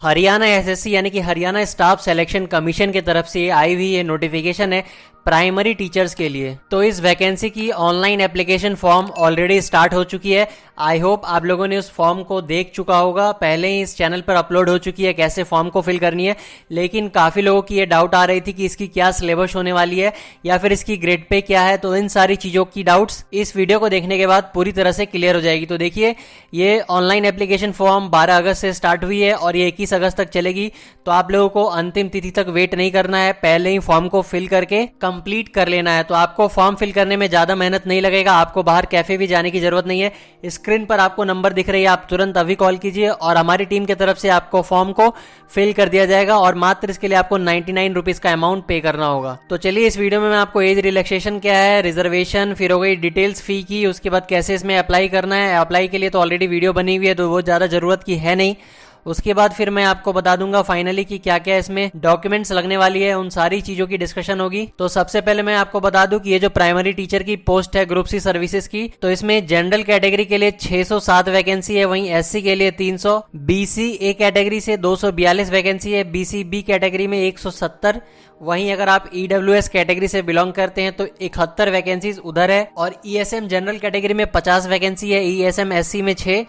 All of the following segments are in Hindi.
हरियाणा एसएससी यानी कि हरियाणा स्टाफ सिलेक्शन कमीशन की तरफ से आई हुई ये नोटिफिकेशन है प्राइमरी टीचर्स के लिए। तो इस वैकेंसी की online application form already start हो चुकी है। आई होप आप लोगों ने उस फॉर्म को देख चुका होगा, पहले ही इस चैनल पर अपलोड हो चुकी है कैसे फॉर्म को फिल करनी है। लेकिन काफ़ी लोगों की ये डाउट आ रही थी कि इसकी क्या सिलेबस होने वाली है या फिर इसकी ग्रेड पे क्या है। तो इन सारी चीज़ों की डाउट्स इस वीडियो को देखने के बाद पूरी तरह से क्लियर हो जाएगी। तो देखिए, ये ऑनलाइन एप्लीकेशन फॉर्म 12 अगस्त से स्टार्ट हुई है और ये 21 अगस्त तक चलेगी। तो आप लोगों को अंतिम तिथि तक वेट नहीं करना है, पहले ही फॉर्म को फिल करके कंप्लीट कर लेना है। तो आपको फॉर्म फिल करने में ज्यादा मेहनत नहीं लगेगा, आपको बाहर कैफे भी जाने की जरूरत नहीं है। स्क्रीन पर आपको नंबर दिख रही है, आप तुरंत अभी कॉल कीजिए और हमारी टीम की तरफ से आपको फॉर्म को फिल कर दिया जाएगा और मात्र इसके लिए आपको 99 रुपीज का अमाउंट पे करना होगा। तो चलिए, इस वीडियो में मैं आपको एज रिलैक्सेशन क्या है, रिजर्वेशन, फिर हो गई डिटेल्स फी की, उसके बाद कैसे इसमें अप्लाई करना है। अप्लाई के लिए तो ऑलरेडी वीडियो बनी हुई है, तो वो ज्यादा जरूरत की है नहीं। उसके बाद फिर मैं आपको बता दूंगा फाइनली कि क्या क्या इसमें डॉक्यूमेंट्स लगने वाली है, उन सारी चीजों की डिस्कशन होगी। तो सबसे पहले मैं आपको बता दूं कि ये जो प्राइमरी टीचर की पोस्ट है ग्रुप सी सर्विसेज की, तो इसमें जनरल कैटेगरी के लिए 607 वैकेंसी है, वहीं एससी के लिए 300, बीसी ए कैटेगरी से 242 वैकेंसी है, बीसी बी कैटेगरी में 170, वहीं अगर आप ईडब्ल्यूएस कैटेगरी से बिलोंग करते हैं तो 71 वैकेंसीज उधर है, और ईएसएम जनरल कैटेगरी में 50 वैकेंसी है, ईएसएम एससी में 6,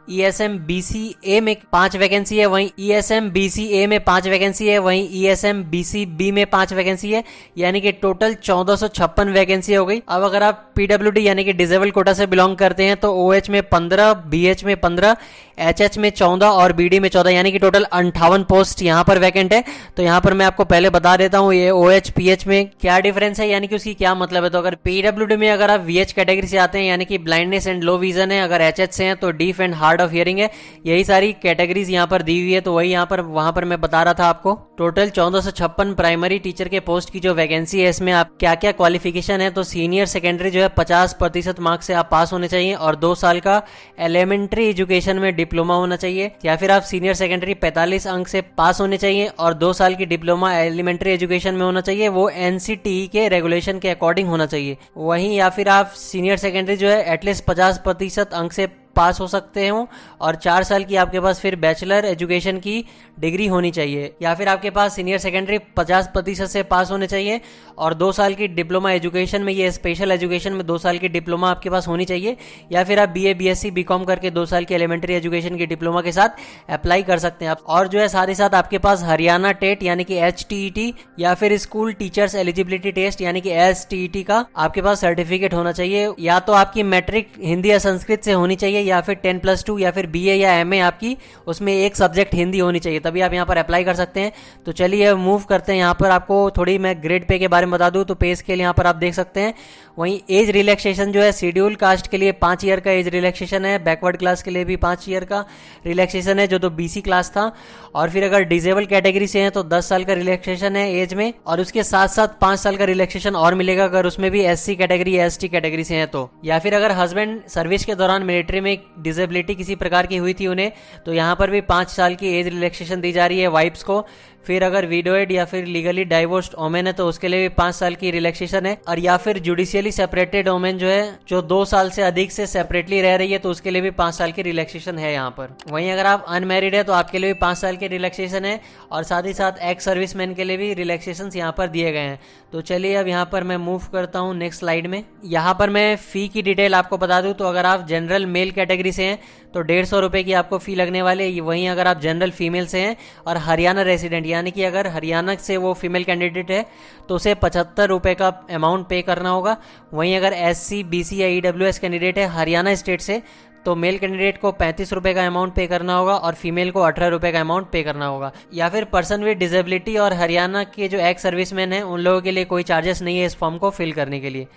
ईएसएम बीसीए में 5 वैकेंसी है, वहीं ईएसएम बीसीए में 5 वैकेंसी है, वहीं ईएसएम बीसीबी में 5 वैकेंसी है, यानी कि टोटल 1456 वैकेंसी हो गई। अब अगर आप पीडब्ल्यूडी यानी कि डिसेबल कोटा से बिलोंग करते हैं तो ओएच में 15, बीएच में 15, एचएच में 14 और बीडी में 14, यानी कि टोटल 58 पोस्ट यहाँ पर वैकेंट है। तो यहाँ पर मैं आपको पहले बता देता हूँ ये ओएच पीएच में क्या डिफरेंस है, यानी कि उसकी क्या मतलब है। तो अगर पीडब्ल्यूडी में अगर आप वीएच कैटेगरी से आते हैं यानी कि ब्लाइंडनेस एंड लो विजन है, अगर एचएच से हैं तो deaf and hard of hearing है, यही सारी कैटेगरीज यहाँ पर दी हुई है। तो वही यहाँ पर वहां पर मैं बता रहा था आपको, टोटल 1456 प्राइमरी टीचर के पोस्ट की जो वैकेंसी है, इसमें आप क्या क्या क्वालिफिकेशन है। तो सीनियर सेकेंडरी जो है 50% मार्क्स से आप पास होने चाहिए और 2 साल का एलिमेंट्री एजुकेशन में डिप्लोमा होना चाहिए, या फिर आप सीनियर सेकेंडरी 45 अंक से पास होने चाहिए और 2 साल की डिप्लोमा एलिमेंट्री एजुकेशन में होना चाहिए, वो एनसीटीई के रेगुलेशन के अकॉर्डिंग होना चाहिए। वहीं या फिर आप सीनियर सेकेंडरी जो है एटलीस्ट 50% अंक से पास हो सकते हो और 4 साल की आपके पास फिर बैचलर एजुकेशन की डिग्री होनी चाहिए, या फिर आपके पास सीनियर सेकेंडरी 50% से पास होने चाहिए और 2 साल की डिप्लोमा एजुकेशन में, ये स्पेशल एजुकेशन में 2 साल की डिप्लोमा आपके पास होनी चाहिए, या फिर आप बीए बीएससी बीकॉम करके 2 साल की एलिमेंट्री एजुकेशन की डिप्लोमा के साथ अप्लाई कर सकते हैं आप। और जो है साथ ही साथ आपके पास हरियाणा टेट यानी कि HTET या फिर स्कूल टीचर्स एलिजिबिलिटी टेस्ट यानी कि STET का आपके पास सर्टिफिकेट होना चाहिए, या तो आपकी मैट्रिक हिंदी या संस्कृत से होनी चाहिए, या फिर 10+2 या फिर बीए या एमए आपकी उसमें एक सब्जेक्ट हिंदी होनी चाहिए, तभी आप यहाँ पर अप्लाई कर सकते हैं। तो चलिए मूव करते हैं। यहाँ पर आपको थोड़ी मैं ग्रेड पे के बारे में बता दूं तो पे स्केल यहाँ पर आप देख सकते हैं। वहीं एज रिलैक्सेशन जो है शेड्यूल कास्ट के लिए 5 ईयर का एज रिलैक्सेशन है, बैकवर्ड क्लास के लिए भी 5 ईयर का रिलैक्सेशन है जो तो बीसी क्लास था, और फिर अगर डिसेबल कैटेगरी से हैं तो 10 साल का रिलैक्सेशन है एज में, और उसके साथ साथ 5 साल का रिलैक्सेशन और मिलेगा अगर उसमें भी एससी कैटेगरी या एसटी कैटेगरी से हैं तो, या फिर अगर हस्बैंड सर्विस के दौरान मिलिट्री में डिसेबिलिटी किसी प्रकार की हुई थी उन्हें, तो यहाँ पर भी 5 साल की एज रिलैक्सेशन दी जा रही है वाइफ्स को। फिर अगर विडोएड या फिर लीगली डाइवोर्स्ड ओमेन है तो उसके लिए भी 5 साल की रिलैक्सेशन है, और या फिर जुडिशियली सेपरेटेड ओमेन जो है जो 2 साल से अधिक से सेपरेटली रह रही है तो उसके लिए भी 5 साल की रिलैक्सेशन है यहाँ पर। वहीं अगर आप अनमैरिड है तो आपके लिए भी 5 साल की रिलैक्सेशन है, और साथ ही साथ एक्स सर्विसमैन के लिए भी रिलैक्सेशन यहाँ पर दिए गए हैं। तो चलिए अब यहाँ पर मैं मूव करता हूँ नेक्स्ट स्लाइड में। यहाँ पर मैं फी की डिटेल आपको बता दूँ तो अगर आप जनरल मेल कैटेगरी से हैं तो 150 रुपये की आपको फी लगने वाली है। वहीं अगर आप जनरल फीमेल से हैं और हरियाणा रेसिडेंट यानी कि अगर हरियाणा से वो फीमेल कैंडिडेट है तो उसे 75 रुपये का अमाउंट पे करना होगा। वहीं अगर एससी बीसी या ईडब्ल्यूएस कैंडिडेट है हरियाणा स्टेट से तो मेल कैंडिडेट को 35 रुपये का अमाउंट पे करना होगा और फीमेल को 18 रुपये का अमाउंट पे करना होगा। या फिर पर्सन विद डिसेबिलिटी और हरियाणा के जो एक्स सर्विसमैन हैं उन लोगों के लिए कोई चार्जेस नहीं है इस फॉर्म को फिल करने के लिए।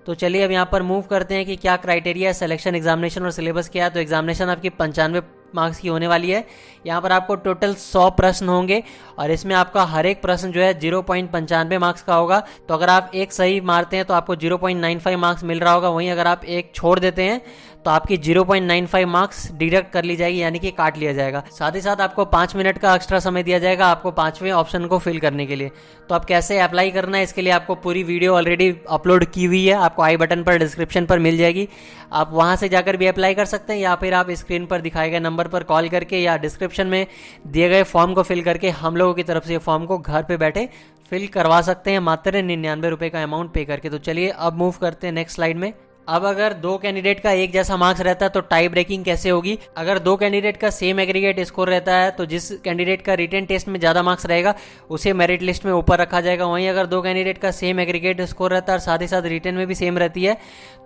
तो चलिए अब यहाँ पर मूव करते हैं कि क्या क्राइटेरिया है, सिलेक्शन, एग्जामिनेशन और सिलेबस क्या है। तो एग्जामिनेशन आपकी 95 मार्क्स की होने वाली है। यहाँ पर आपको टोटल 100 प्रश्न होंगे और इसमें आपका हर एक प्रश्न जो है 0.95 मार्क्स का होगा। तो अगर आप एक सही मारते हैं तो आपको 0.95 मार्क्स मिल रहा होगा, वहीं अगर आप एक छोड़ देते हैं तो आपकी 0.95 मार्क्स डिडक्ट कर ली जाएगी, यानी कि काट लिया जाएगा। साथ ही साथ आपको 5 मिनट का एक्स्ट्रा समय दिया जाएगा आपको 5वें ऑप्शन को फिल करने के लिए। तो अब कैसे अप्लाई करना है, इसके लिए आपको पूरी वीडियो ऑलरेडी अपलोड की हुई है, आपको आई बटन पर डिस्क्रिप्शन पर मिल जाएगी। आप वहां से जाकर भी अप्लाई कर सकते हैं, या फिर आप स्क्रीन पर दिखाए गए नंबर पर कॉल करके या डिस्क्रिप्शन में दिए गए फॉर्म को फिल करके हम लोगों की तरफ से फॉर्म को घर पे बैठे फिल करवा सकते हैं, मात्र 99 रुपए का अमाउंट पे करके। तो चलिए अब मूव करते हैं नेक्स्ट स्लाइड में। अब अगर दो कैंडिडेट का एक जैसा मार्क्स रहता है तो टाई ब्रेकिंग कैसे होगी। अगर दो कैंडिडेट का सेम एग्रीगेट स्कोर रहता है तो जिस कैंडिडेट का रिटन टेस्ट में ज्यादा मार्क्स रहेगा उसे मेरिट लिस्ट में ऊपर रखा जाएगा। वहीं अगर दो कैंडिडेट का सेम एग्रीगेट स्कोर रहता है और साथ ही साथ रिटन में भी सेम रहती है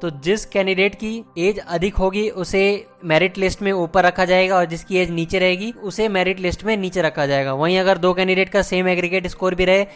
तो जिस कैंडिडेट की एज अधिक होगी उसे मेरिट लिस्ट में ऊपर रखा जाएगा और जिसकी एज नीचे रहेगी उसे मेरिट लिस्ट में नीचे रखा जाएगा। वहीं अगर दो कैंडिडेट का सेम एग्रीगेट स्कोर भी रहे,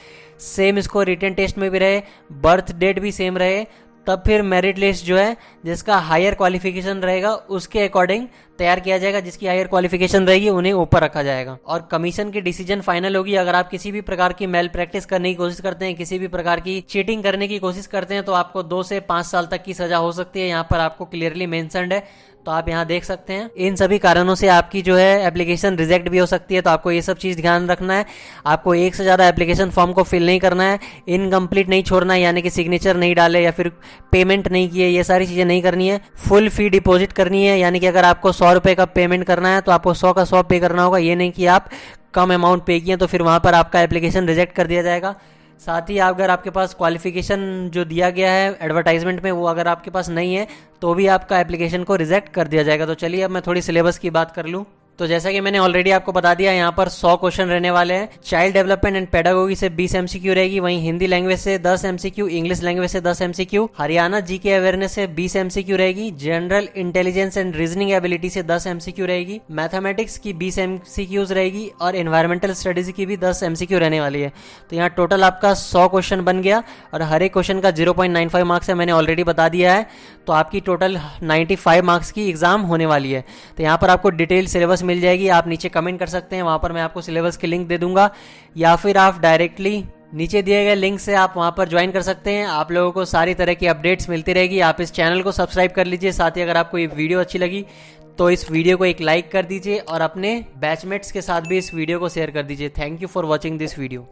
सेम स्कोर रिटन टेस्ट में भी रहे, बर्थ डेट भी सेम रहे, तब फिर मेरिट लिस्ट जो है जिसका हायर क्वालिफिकेशन रहेगा उसके अकॉर्डिंग तैयार किया जाएगा। जिसकी हायर क्वालिफिकेशन रहेगी उन्हें ऊपर रखा जाएगा और कमीशन की डिसीजन फाइनल होगी। अगर आप किसी भी प्रकार की मेल प्रैक्टिस करने की कोशिश करते हैं, किसी भी प्रकार की चीटिंग करने की कोशिश करते हैं तो आपको 2 से 5 साल तक की सजा हो सकती है। यहाँ पर आपको क्लियरली मेंशन्ड है, तो आप यहाँ देख सकते हैं। इन सभी कारणों से आपकी जो है एप्लीकेशन रिजेक्ट भी हो सकती है, तो आपको ये सब चीज ध्यान रखना है। आपको एक से ज्यादा एप्लीकेशन फॉर्म को फिल नहीं करना है, इनकम्प्लीट नहीं छोड़ना है, यानी कि सिग्नेचर नहीं डाले या फिर पेमेंट नहीं किए, ये सारी चीजें नहीं करनी है। फुल फी डिपॉजिट करनी है, यानी कि अगर आपको 100 रुपए का पेमेंट करना है तो आपको 100 का 100 पे करना होगा। ये नहीं कि आप कम अमाउंट पे किए तो फिर वहां पर आपका एप्लीकेशन रिजेक्ट कर दिया जाएगा। साथ ही अगर आपके पास क्वालिफिकेशन जो दिया गया है एडवर्टाइजमेंट में वो अगर आपके पास नहीं है तो भी आपका एप्लीकेशन को रिजेक्ट कर दिया जाएगा। तो चलिए अब मैं थोड़ी सिलेबस की बात कर लूँ। तो जैसा कि मैंने ऑलरेडी आपको बता दिया, यहाँ पर 100 क्वेश्चन रहने वाले हैं। चाइल्ड डेवलपमेंट एंड पेडागोगी से 20 एमसीक्यू रहेगी, वहीं हिंदी लैंग्वेज से 10 एमसीक्यू, इंग्लिश लैंग्वेज से 10 एमसीक्यू, हरियाणा जीके अवेयरनेस से 20 एमसीक्यू रहेगी, general intelligence and reasoning ability से 10 एमसीक्यू रहेगी, मैथमेटिक्स की 20 एमसीक्यूज रहेगी और एनवायरमेंटल स्टडीज की भी 10 एमसीक्यू रहने वाली है। तो यहाँ टोटल आपका 100 क्वेश्चन बन गया और हर एक क्वेश्चन का 0.95 मार्क्स है, मैंने ऑलरेडी बता दिया है। तो आपकी टोटल 95 मार्क्स की एग्जाम होने वाली है। तो यहाँ पर आपको डिटेल सिलेबस मिल जाएगी, आप नीचे कमेंट कर सकते हैं, वहां पर मैं आपको सिलेबस की लिंक दे दूंगा, या फिर आप डायरेक्टली नीचे दिए गए लिंक से आप वहां पर ज्वाइन कर सकते हैं। आप लोगों को सारी तरह की अपडेट्स मिलती रहेगी। आप इस चैनल को सब्सक्राइब कर लीजिए। साथ ही अगर आपको ये वीडियो अच्छी लगी तो इस वीडियो को एक लाइक कर दीजिए और अपने बैचमेट्स के साथ भी इस वीडियो को शेयर कर दीजिए। Thank you for watching this video.